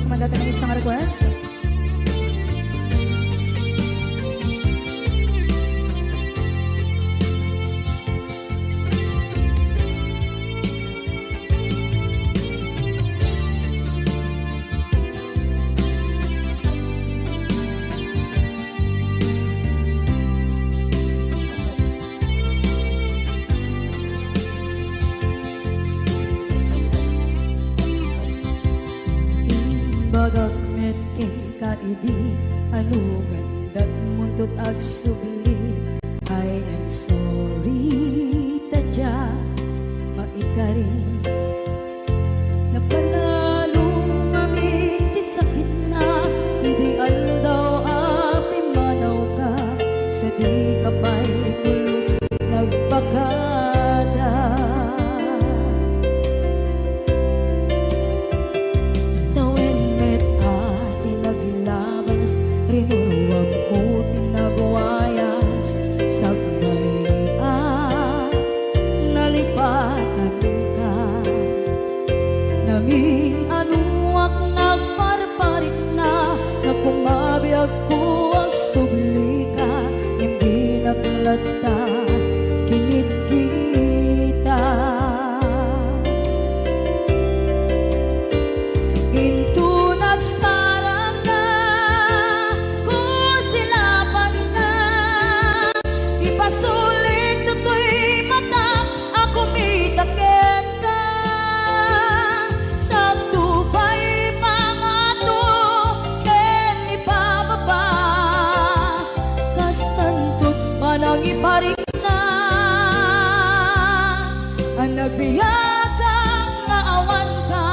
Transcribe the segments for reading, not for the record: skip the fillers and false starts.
mandata ng isang request. Bagakmet kay kaidi ano gandat muntot ag subli. I am sorry tadya maikari napanalo kami di sakit na ideal daw api manaw ka sa di kapay pulos nagpakada. Rinuruwag ko tinagwayas sagbay nalipatan ka naming anuak nagparparit na nagkumabiyag ko ang subli ka hindi naglata kinit kita into nagsarang ka sulit to'y mata ako mitakit ka sa tubay pangato ken ipababa kastantot manang iparik na ang nagbiyagang nga awan ka.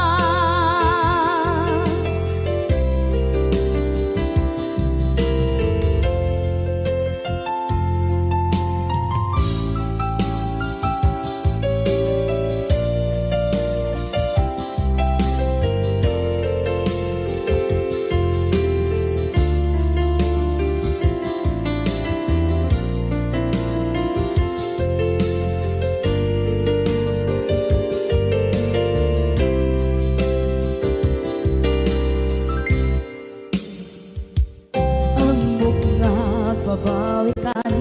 Babawikan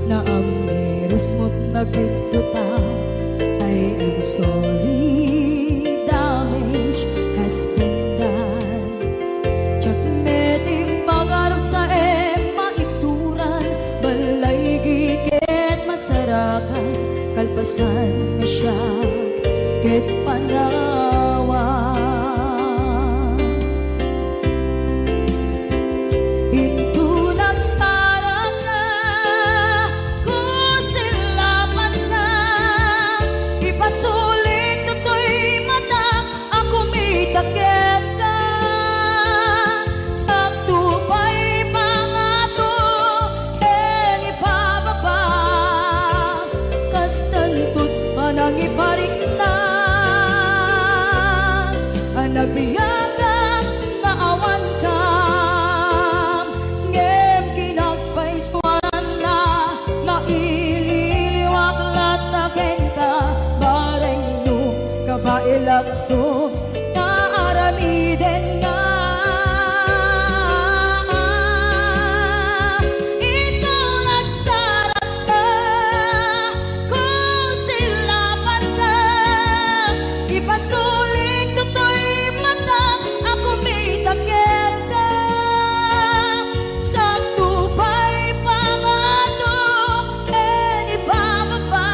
na ang miris mo't nagpituta. I am sorry, damage has been done. Tiyakmeting magarap sa maituran, balay gigit masarakan, kalpasan na siya ket panawa. Sulit to'y mata ako mitakit ka sa tubay pangato ken ipababa kastantot manang iparik na ang nagbiyagang nga awan ka ngem kinagpaiswanan na maililiwak lataken ka kabailak to kaaramiden nga ikaw nagsarap ka kung silapan ka ipasulit to'y mata ako mitakit ka sa tubay pangato ken ipababa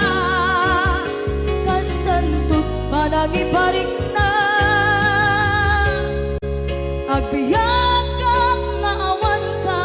kastantot manang iparik na agbiyagang nga awan ka.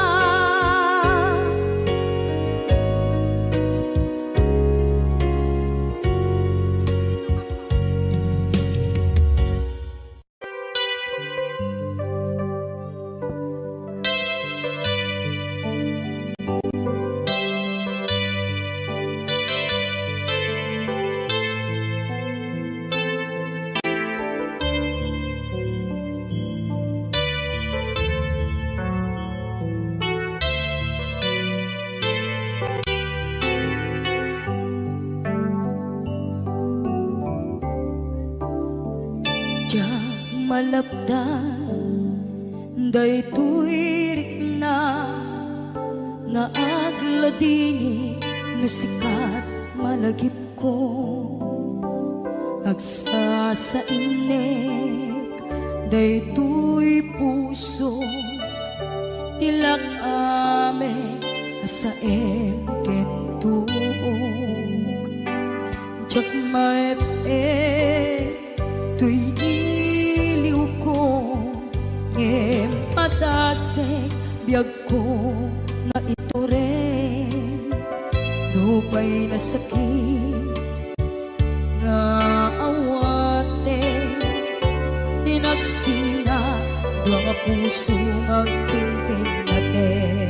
malapdan Daytoy rikna nga agladini nga sikat malagip ko agsa sa inek daytoy puso tilak ame asaem kentuog jak maep tuy iliw ko ngem patasek biyag ko nga ito rin lupay na sakit nga awate tinagsina nga puso magpilpil natin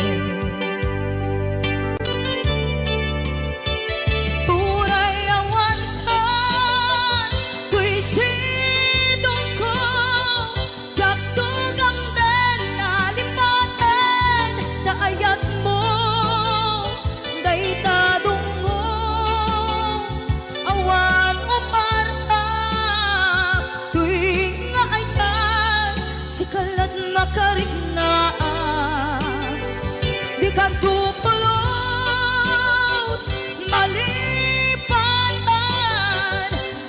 turay awantan tuy sidong ko jak tugam den nalipaten daayat mo daytadong mo awan o parta tuwing nga ay tan sikalat makarignaang di kanto pulos malipatan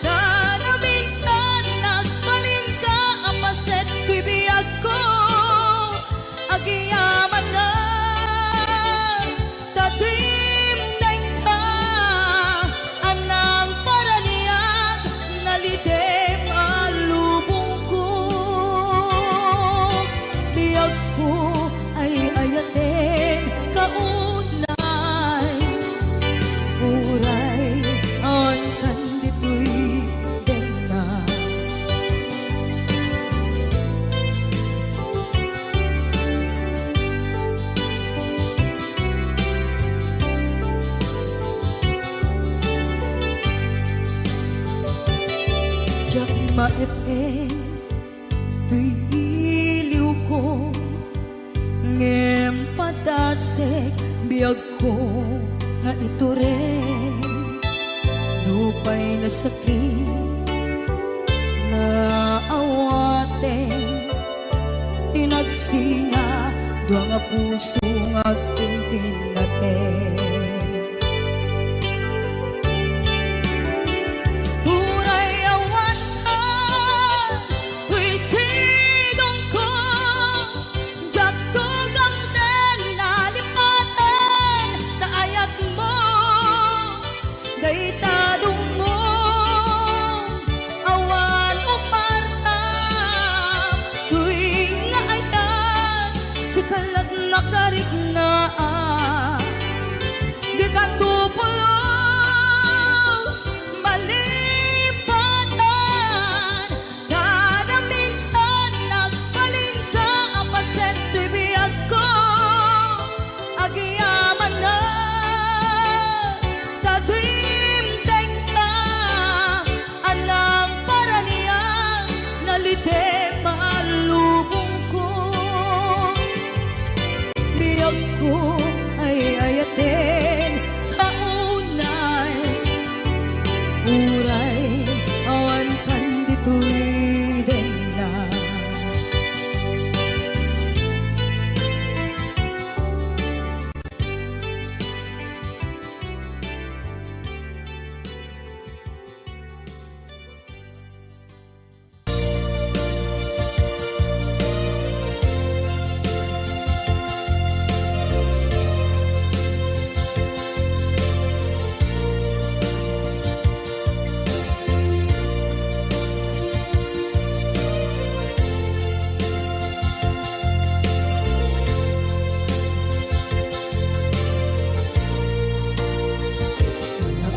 na minsan nagbalin ka apaset kibiyag ko agiyaman na tatim ka anang paraniyag nalidem alubong ko biyag ko ay ayatin kaunay uray ang kandito'y denga jak maepe tuy iliw ko ngem padasek biyag ko nga ito rin lupay na sakit na awate tinagsinga dua nga puso nga pimpin natin turay awantan tuy sidong ko jak tugam den nalipaten daayat mo daytadong mo awan o parta tuwing nga ay tan sikalat nakarignaang di kanto pulos malipatan kada minsan nagbalin ka apaset tuy biyag ko agiyaman na tagimteng ka anang paraniyang nalite malubong ko biyag ko ay ayatin kaunay uray awan kandito'y denga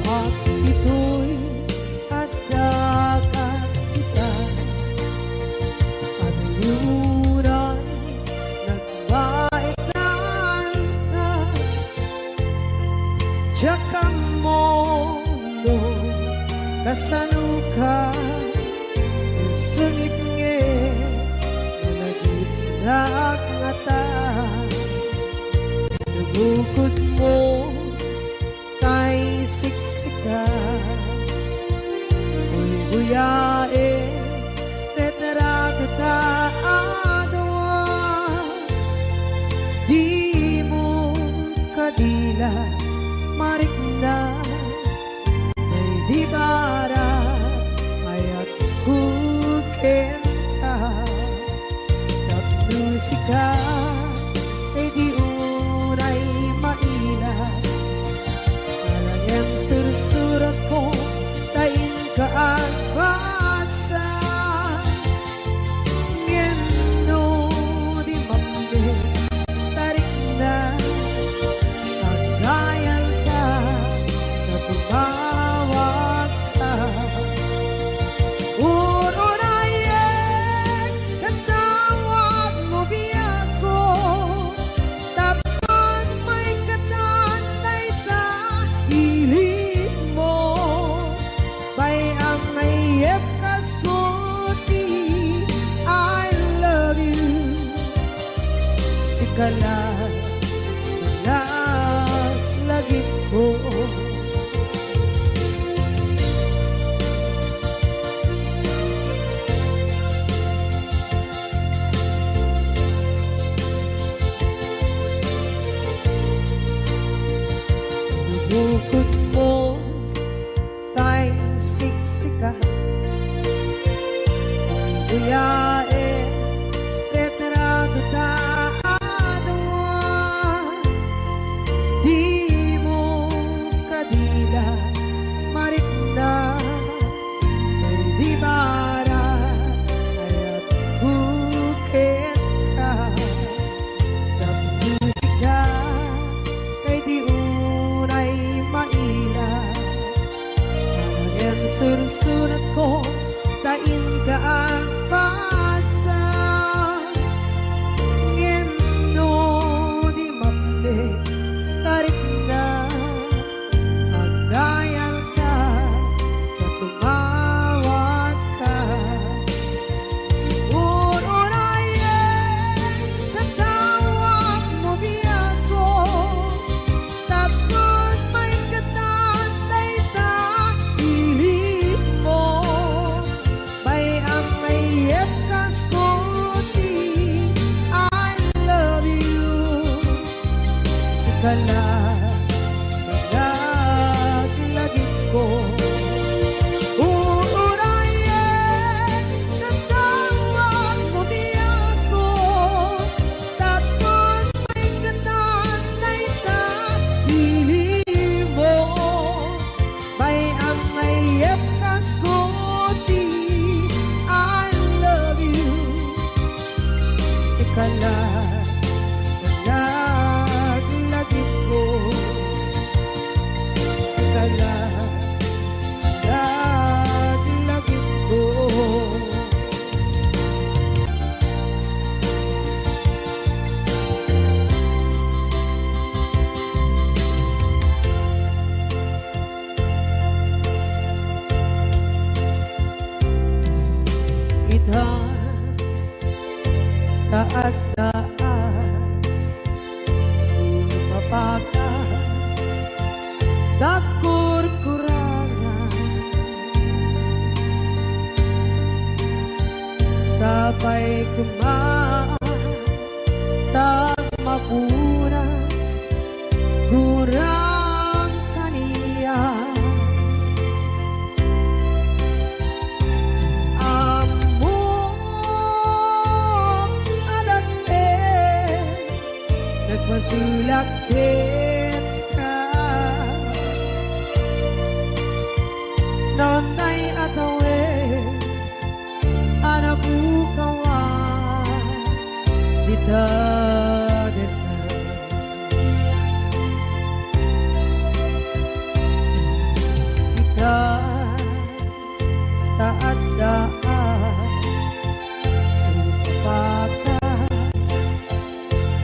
at ito'y kadagat kita at yuray nagbaikan ka jakang mono kasanuka sengit nge nagitnak ngata nabukod mo tay siksika uy buyae tetra kata adawan di barat ayat kukenta nagmusika ay di uray mailat alayang sursurat ko tain ka ang basa ngeno di mambe tarik na nagdayal ka na tumawag ka urunayek katawag mo biyak ko tapon may katantay ta hiling mo bay ang mayep kaskuti I love you sikala lagi ko bukod mo tayong siksikan buyae retrato taadwa di mo kadila marikna ay di barat ayat bukit ka musika kay di unay maila ang sursurat ko tain ka ang pasa ngeno di mamde tarik na ang dayal ka na tumawag ka urunayek katawag mo biyak ko tapos may katantay ta hiling mo bay ang mayep kaskuti I love you sikala lagi ko urunayek katawag mo biyak ko tapos may katantay ta hiling mo bay ang mayep kaskuti I love you sikala lagi ko sikala lagi ko idhan taagdaan sumapaka dakur-kurangan sabay kumaan tag mapunas gurang kaniya masulakit ka nonay atawe anabukawan dita kita taadaan supaka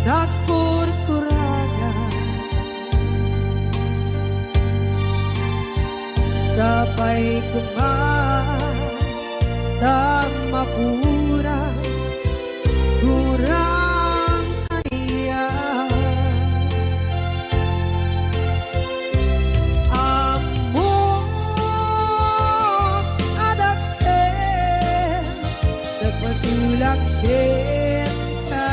nakur-kurangan sabay kumaan tang mapuras gurang kaniya among adakten nagpasulakit ka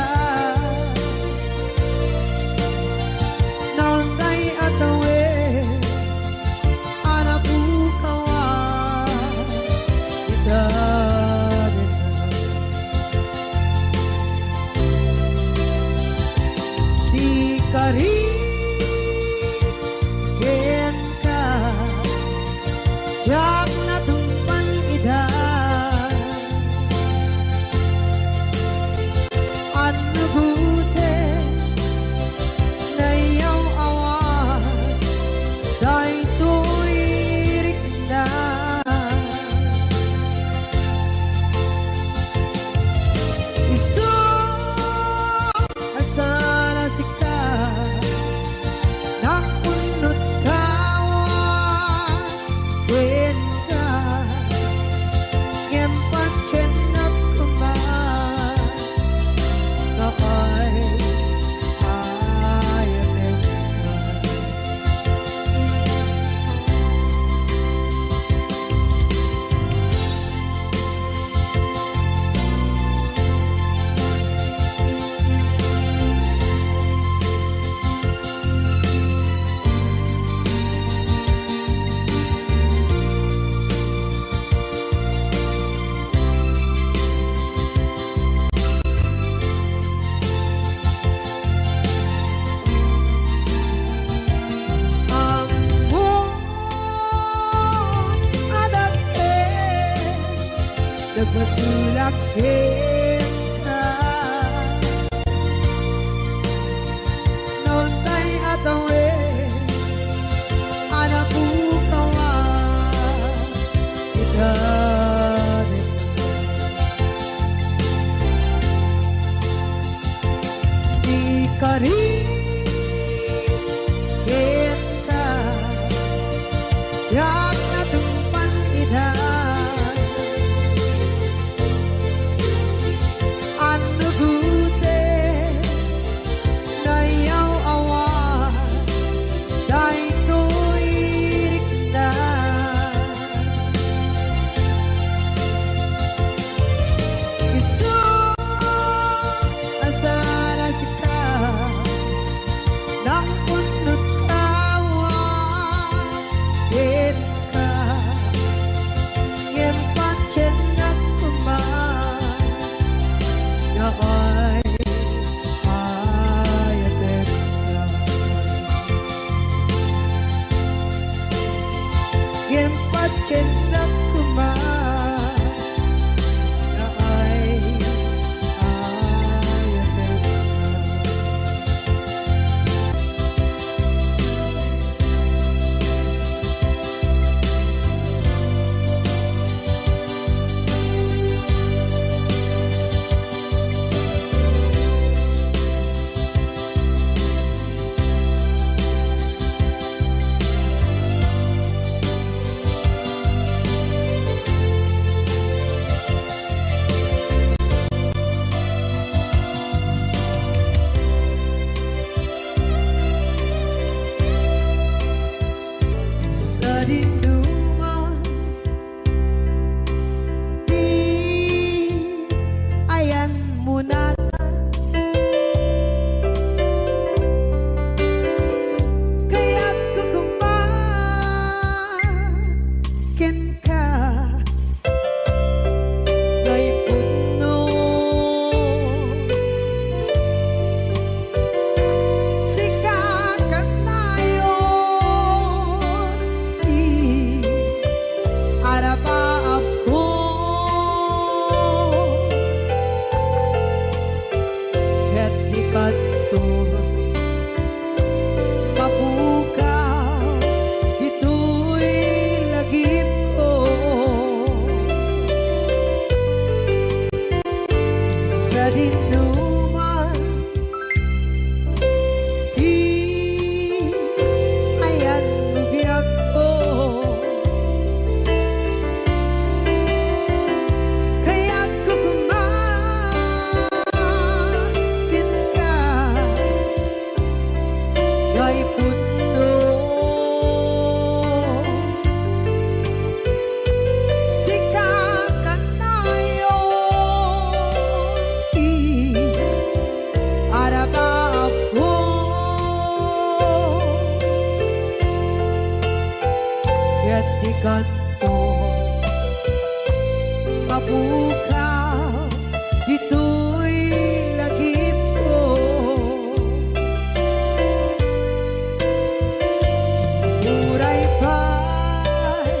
nonday atawe anabukaw jak natumpan ida ano bute na yaw awan day tuirik na isu asana sika nakunot kawan wenda ngempan cenap kuman nakay ayanin nagpasulak kita noon tay atawe anak bukawa kita di kari kita jak natumpan ida bute na yaw awan day tuirik na isu asana sika nakunot kawan ka ngempan cendak kuman nakay ayanin ngempan cendak kuman nakay ayanin sa dinduman di ayan mo na kaya't kukumakin ka ngay puno sikakat tayo arapaap ko at ikat to mabukaw ito'y lagip ko sa dinuman di ayan biyak ko kaya't kukumakin ka ngay puno sikakat tayo arabaap ko at ikat to mabukaw ito'y lagip ko muray pa'y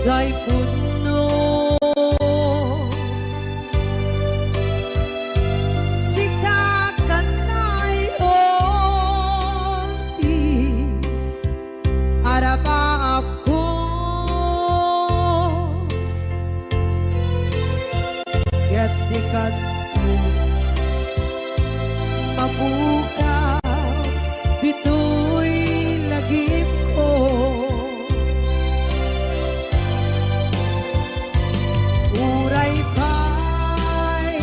Gay puno sikakan tayo di araba ako gatikat mabuka dito'y lagip ko. Uray pa'y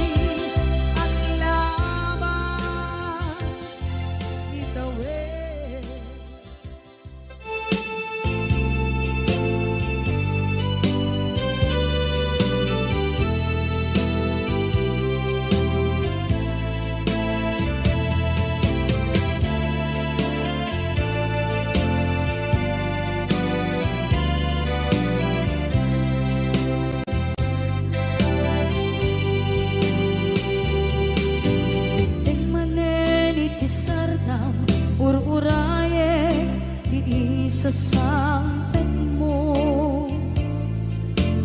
ang labas itawid. Ur-uraye di isasampet mo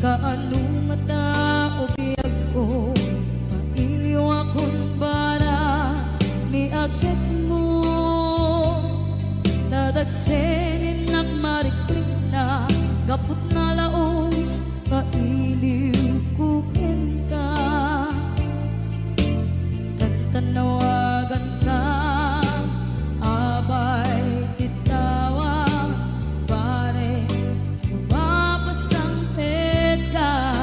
kaano mata o biyag ko mailiw akong bara ni agit mo nadagsenin at marikrik na gapot na laos mailiw kukin ka tantanawagan ka abay titawa pare mapasangpet ka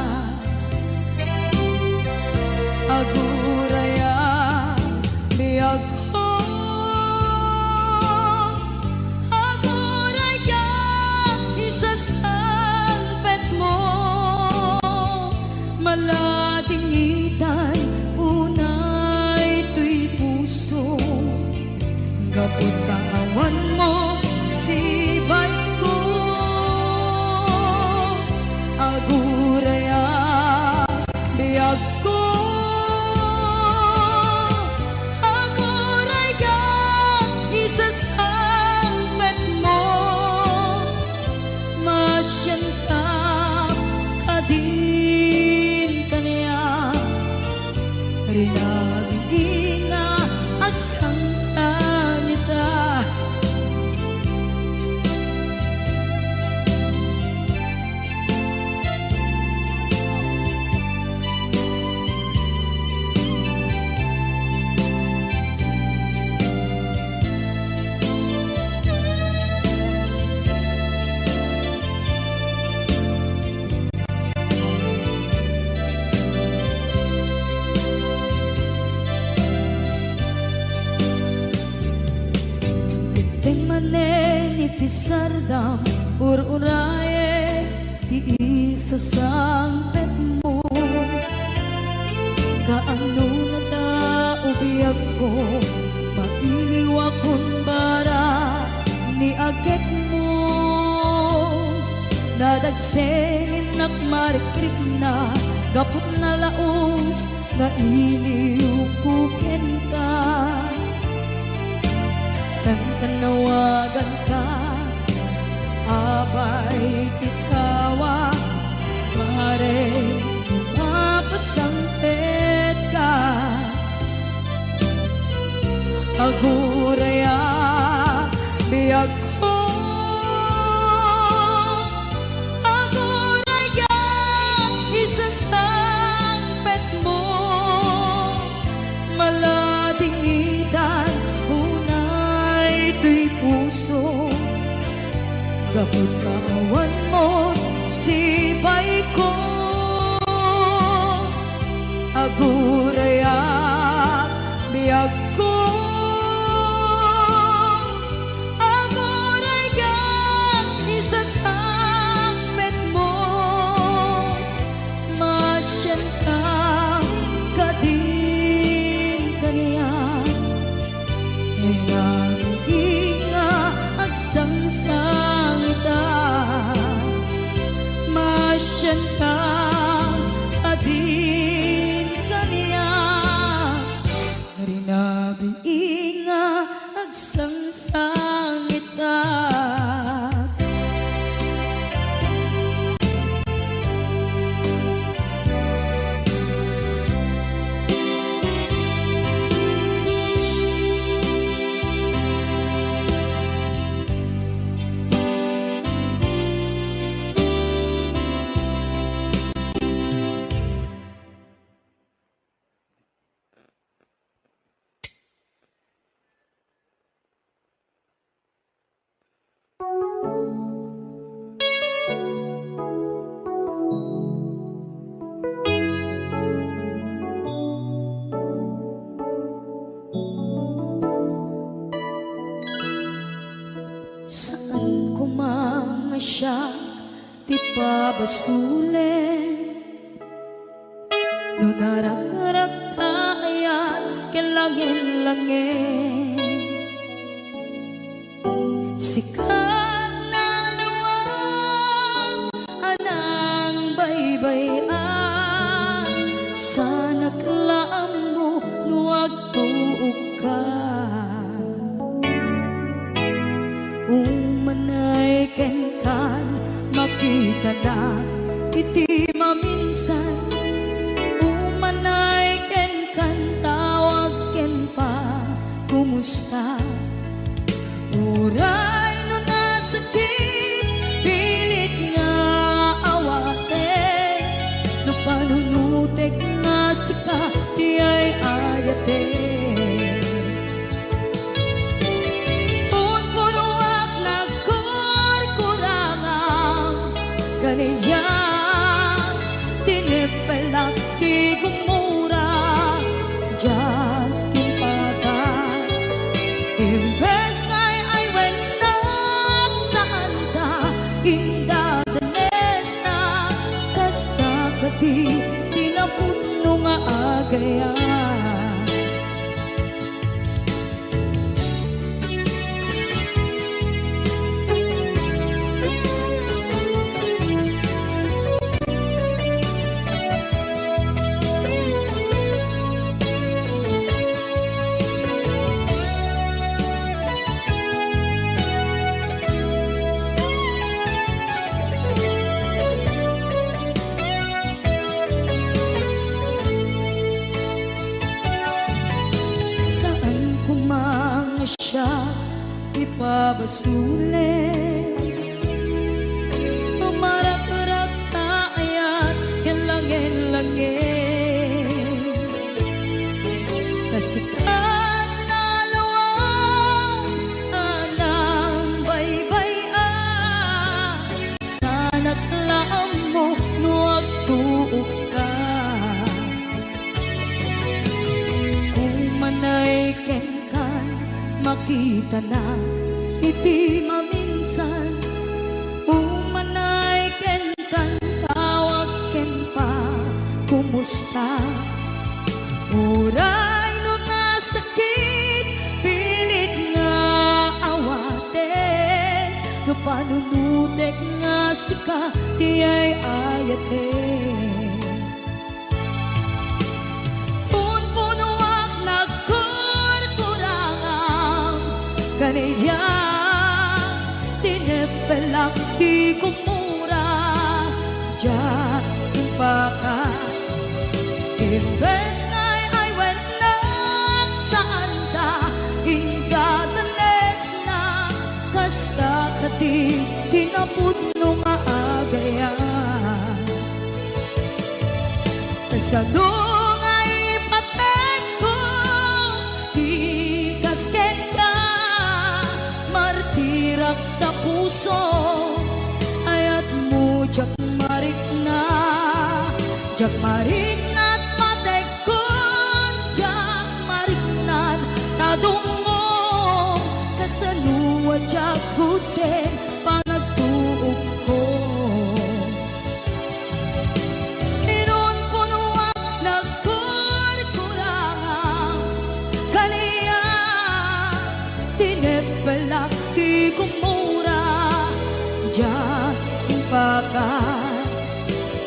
aguraya biyag ko aguraya isasangpet mo malating itay unay tuy puso kapag kaawan mo sibay ko aguraya biyag ko aguraya isasangpet mo masyan ka kadin kanya rinabing nga at sangsanita. Pisardam ur-uraye di isasampet mo kaano na taubiyag ko mailiw akong bara ni agit mo nadagsenin at marikrik na gapot na laos na iliw kukin ka tantanawagan ka abay titawa pare mapasangpet ka aguraya biyag ko aguraya isasangpet mo malading itan unay tuy puso kapag kaawan mo sibay ko aguraya biyag ko aguraya isasangpet mo masyan ka kadin kanya nangingin nga agsangsangita masyan ka ti pabasulen no narak-rak ayan kelangin-langin sikat na lawang anang baybayan sana klaam mo nuwag tuog ka umanay kenkan makita na iti maminsan umanay kenkan tawag ken pa kumusta uray no nasakit pilit nga awate no panunutek nga sika di ay ayate unpunuak nagkurkurangang ganiyang tinipelak di gumura diyan timpagan imbes ngay ay wenak saan ka indaganes na kasta kadi tinaputno nga agaya siya ipabasulen tumarak-rak taayat yan langin-langin kasikat na lawang anang baybayan sana't laam mo nuwag tuog ka umanay ken makita na iti maminsan umanay ken kan tawag ken pa kumusta uray no nasakit pilit nga awate no panunutek nga sika di ay ayate kaniya tinepelak di kumura diyan impaka imbes ngay ay wenak saan ta ingatanes na kasta kati tinaputno nga agaya kasadong ay paten ko di kasken martirak na puso ayat mo jak marik na at matekon jak marik na tadong mo kasaluwa jak kuten panagtuog ko inon punuak nagkurkurangang kaniya tinepelak di kumura diyan impakan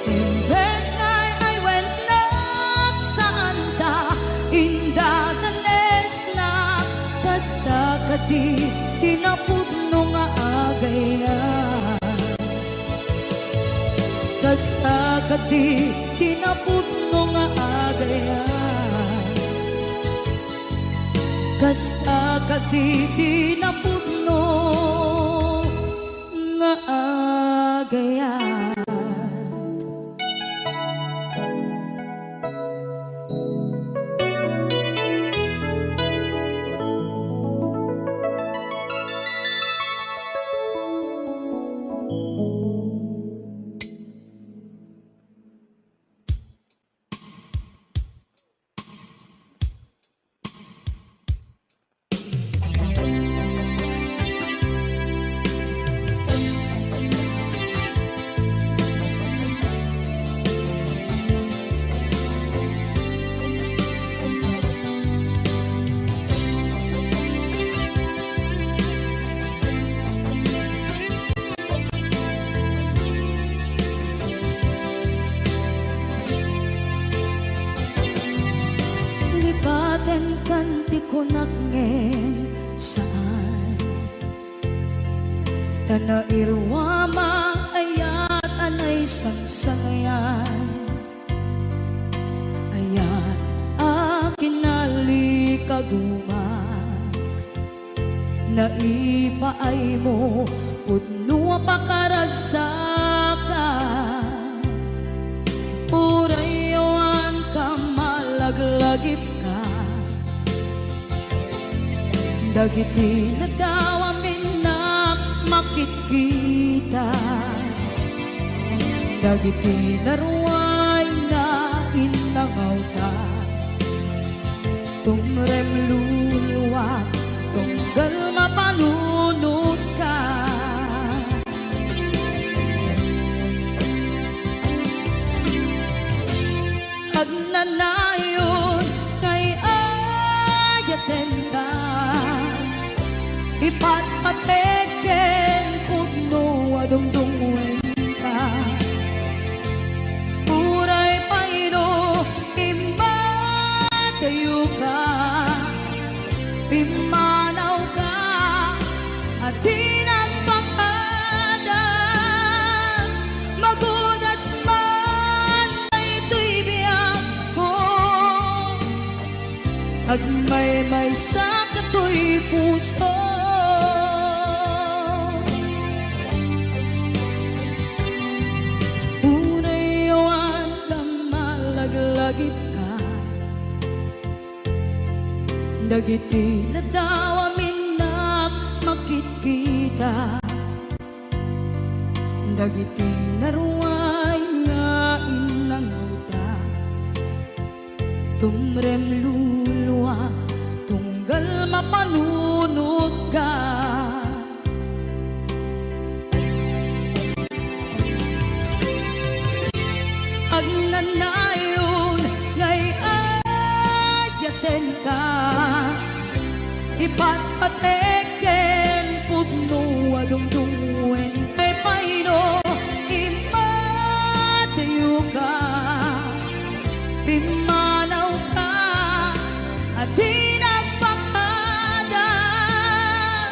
imbes ngay ay wenak saan ta indaganes na kasta kadi tinaputno nga agaya kasta kadi tinaputno nga agaya kasta kadi tinaputno nga agayat. ken kanti ko nakngen saan tanairwama ayat anay sangsangayan ayat akinali kaguma naipaay mo pudno pakaragsakan urayawan ka malaglagip ka dagiti na daw amin na makikita dagiti naruay na inangaw ka tumrem luluwa tunggal mapanunod ka agnanayon kay ayaten ka ipatpateken pudno adungdungwen ka uray paino imatayo ka pimanaw ka at di nagpakadan magudas man na ito'y biyak ko agmay-may sa kato'y puso unayawan ka malaglagip ka dagiti na daw amin na makikita dagiti naruay nga inanguta tumrem luluwa tunggal mapanunod ka agnanayon ngay ayaten ka ipatpateken pudno adungdungwen kay paino imatayo ka pimanaw ka at di nagpakadan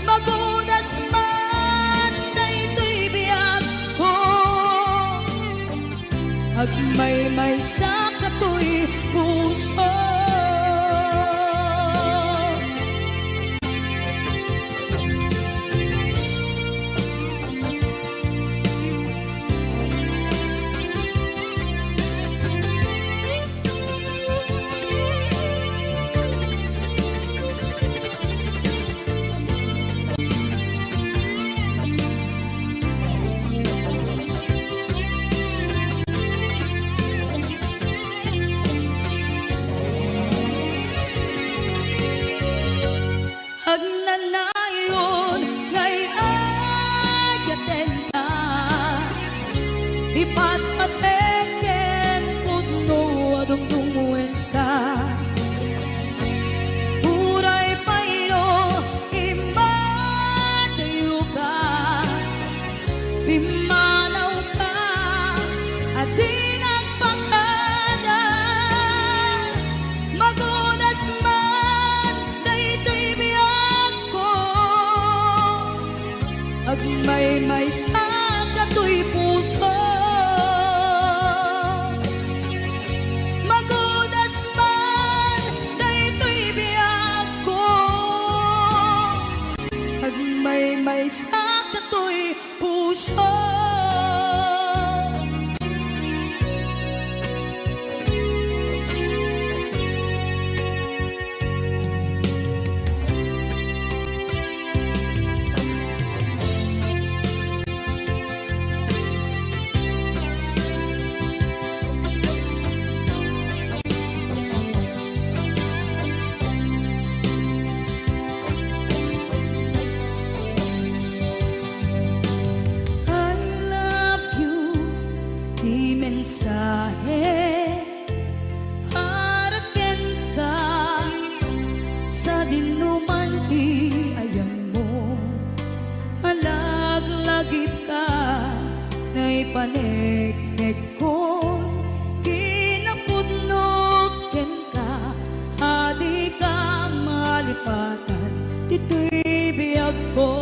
magudas man na ito'y biyak ko agmay-may sa kato'y puso agnanayon ngay ayaten ka ipatpateken pudno adungdungwen ka uray paino imatayo ka pimanaw ka at di nagpakadan magudas man na ito'y biyak ko agmay-may sa kato'y puso magudas man na ito'y biyak ko agmay-may sa kato'y puso mensahe para ken ka sa dinuman ti ayam mo malaglagip ka na'y paneknek ko kinapudnot ken ka adi ko.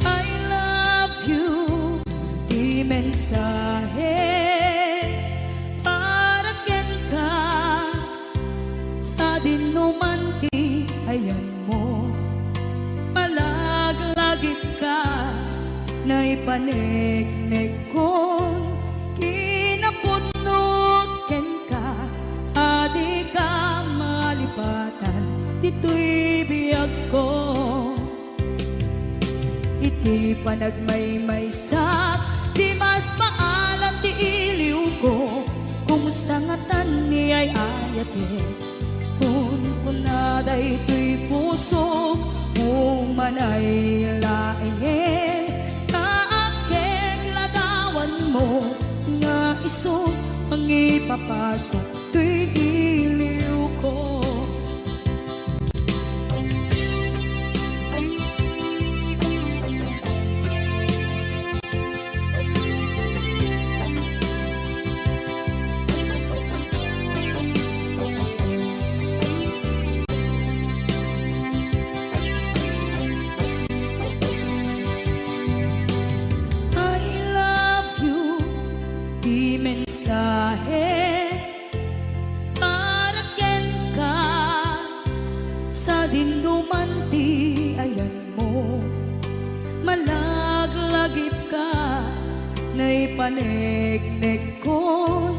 I love you, di mensahe para ken ka sa dinumanti ayan mo. Malaglagip ka na ipanegnek kong kinapudnot ken ka. Adi ka malipatan dito'y biyag ko. Iti panagmaymaysak di mas maalam ti iliw ko. Kumusta nga tan ni ay ayate kun kunaday to'y puso kung manay laing kaakeg ladawan mo nga iso ang ipapasok to'y iliw ko. Para ken ka sa dindumanti ayan mo. Malaglagip ka na ipanegnek kon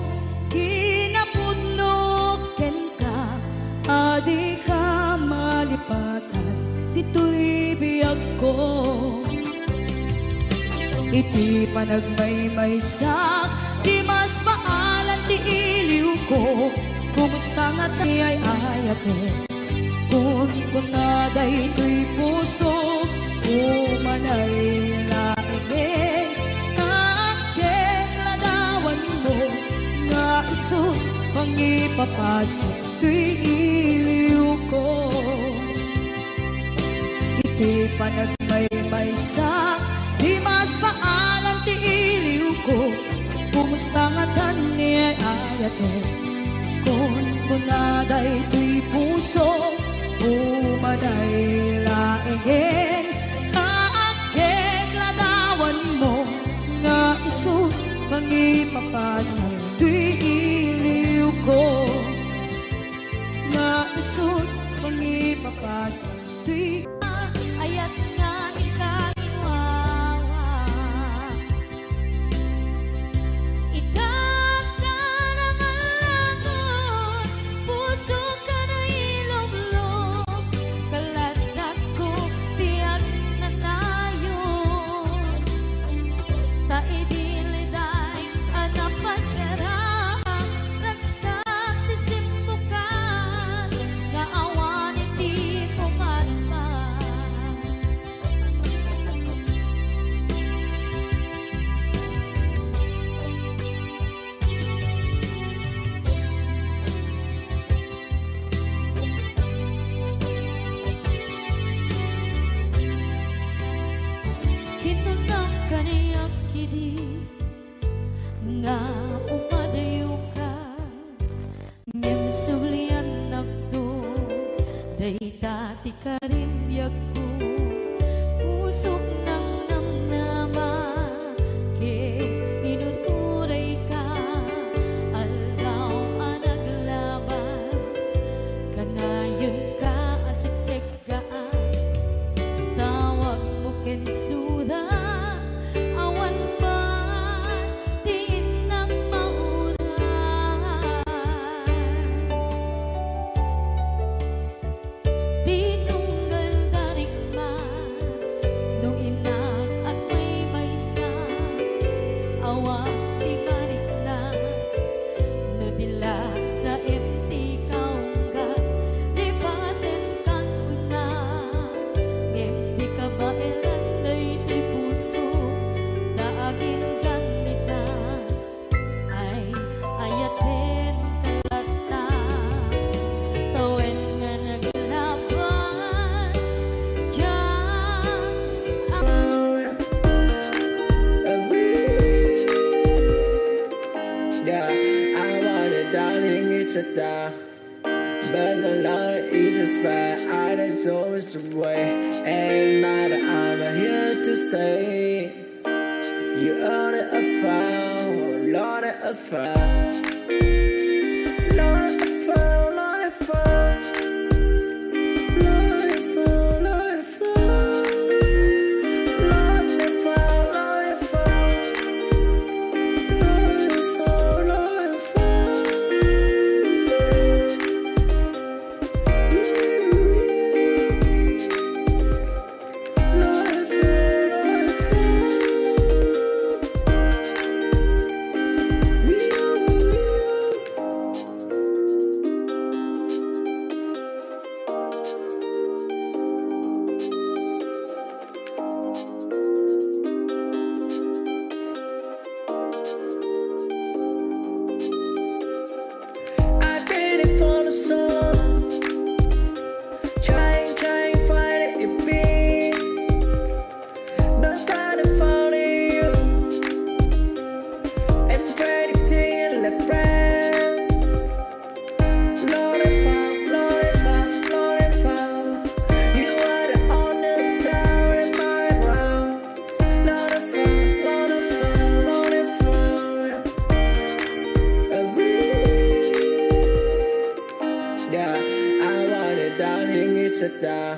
kinapudnok ken ka. Adi ka malipatan dito'y biyag ko. Iti panagmaymaysak di mas maalan ti iliw ko. Kumusta nga ti ay ayate kun kunaday to'y puso umanay laing kaakeg ladawan mo nga iso pang ipapasok to'y iliw ko. Iti panagmaymaysak di mas maalam ti iliw ko. Kumusta nga tan ni ay ayate kun kunaday to'y puso umanay laing kaakeg ladawan mo nga iso pang ipapasok to'y iliw ko. Nga iso pang ipapasok to'y ayat nga ikagiwawa. Itak ka ng alangon, puso ka na ilog-log. Kalasak ko tiyak na tayo. Taidiliday anapasara nagsaktisimukan nga awan iti pumatman. Kinunang kaniyak kidi nga umadayo ka ngem sulian nakdo day dati ka rin yagko. Pusok ng namnama ke inuturay ka aldaw anaglabas kanayon ka asiksik ka tawag mo kensuda awan ba din ng mauran. Tinunggal darigma nung inak at may maysa awang di marik na no dila sa empty kaungga lipaten kang kuna ngem di ka ba elan daytoy puso daagin kanita ay ayaten kalata tawen nga naglabas dyan Yeah, I want it, darling, it's a thought. But a lot of easy spot. I just always always away, and now that I'm here to stay. You are the affair, Lord the affair. Lord the affair, Lord the affair. Lord the affair, Lord the affair. Lord the affair, Lord the affair. Lord the affair, Lord the affair. I did it for the song, trying, find it be. Those are the found in you, and predicting the brand. Lord, I found, Lord, I found, Lord, I found. You are the only tower in my round. Lord, I found, Lord, I found, Lord, I found. Yeah, I want it down, it's a down.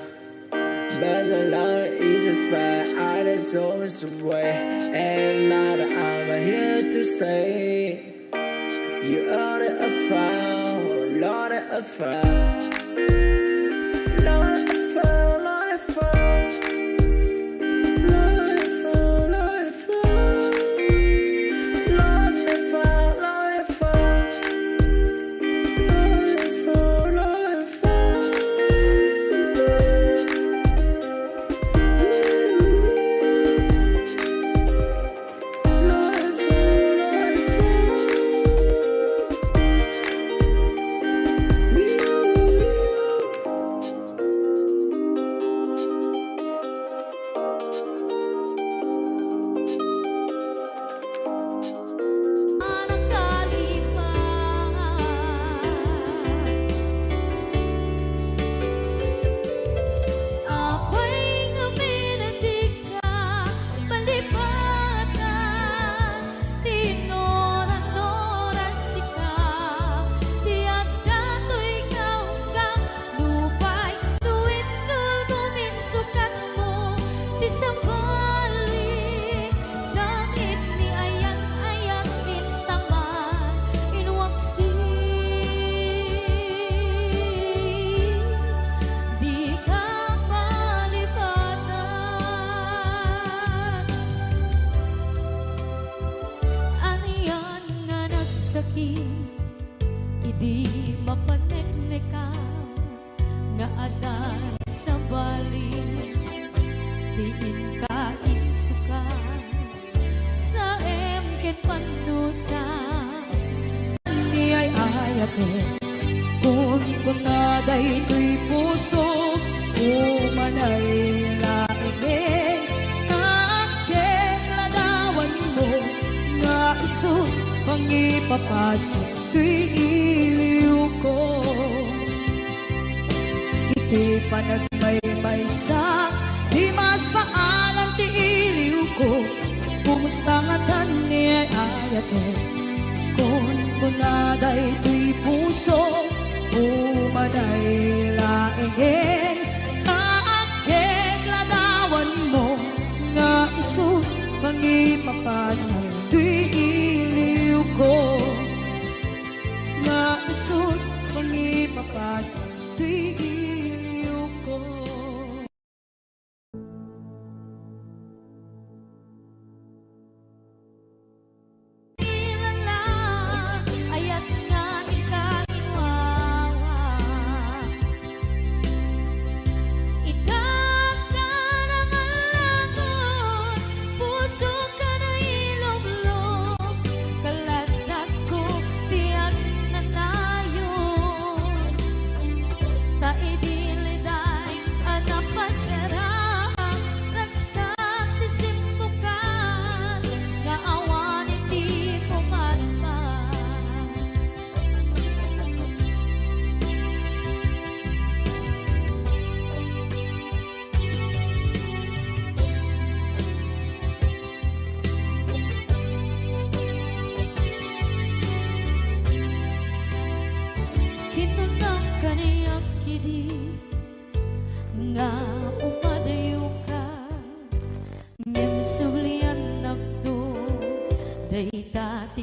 But a lot is a spot, I just always away. And now that I'm here to stay. You are the affair, Lord the affair. Lord the affair, Lord the affair. Lord the affair, Lord the affair. Lord the affair, Lord the affair. Lord the affair, Lord the affair. Idi mapanekneka nga adan sa bali, diin ka insuka sa emken panusa. Ni ay ayate kun kunaday tuy puso umanay laing akeng ladawan mo nga iso pangipapasok tuy iliw ko. Iti panagmaymay sa di mas paalam ti iliw ko. Kumusta nga tani ay ayate kun kunaday tuy puso umaday laing akeng ladawan mo nga iso pangipapasok tuy iliw ko. Nga isot pangipapasok tuy iliw ko. Ilala ayat nga ikagiwawa, ikakarangalangon puso ka na ilog-log kalasag ko tiyak na tayo. Taidi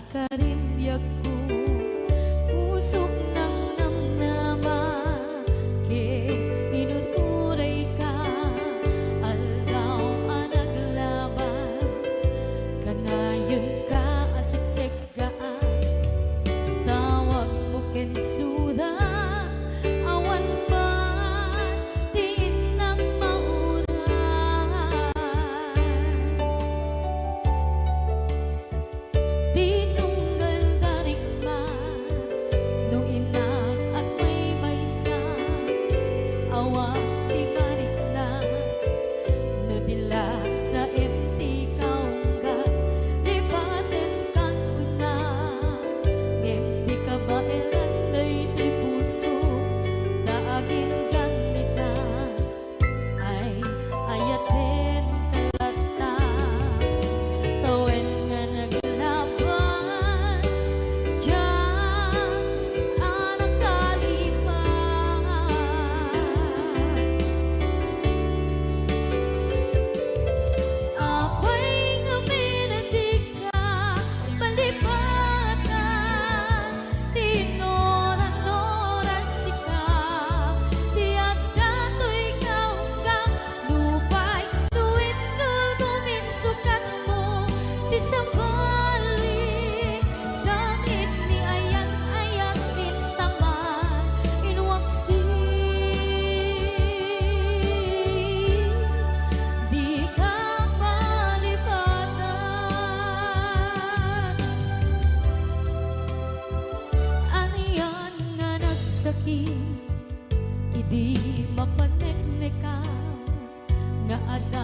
karimbyag ko pusok ng namnama ke inuturay ka aldaw ang naglabas kanayon ka asiksik ka tawag mo kensuda awan ba tiin ng mauran tinunggal darigma nung inak at may maysa awang di marik na no dila sa empty kaungga lipaten kanto na empty ka ba elanday ti puso daagin kanita ay ayaten kalata tawen nga naglabas diyan anak kalipan apay nga minatig ka palipatan tinoran-oras ikaw tiyak dato'y kaunggang lupay tuwid ka guminsukat mo ti sabalik sakit ni ayan-ayan din taman inwaksi di ka malipatan aniyan nga nagsakit idi mapanekneka nga ada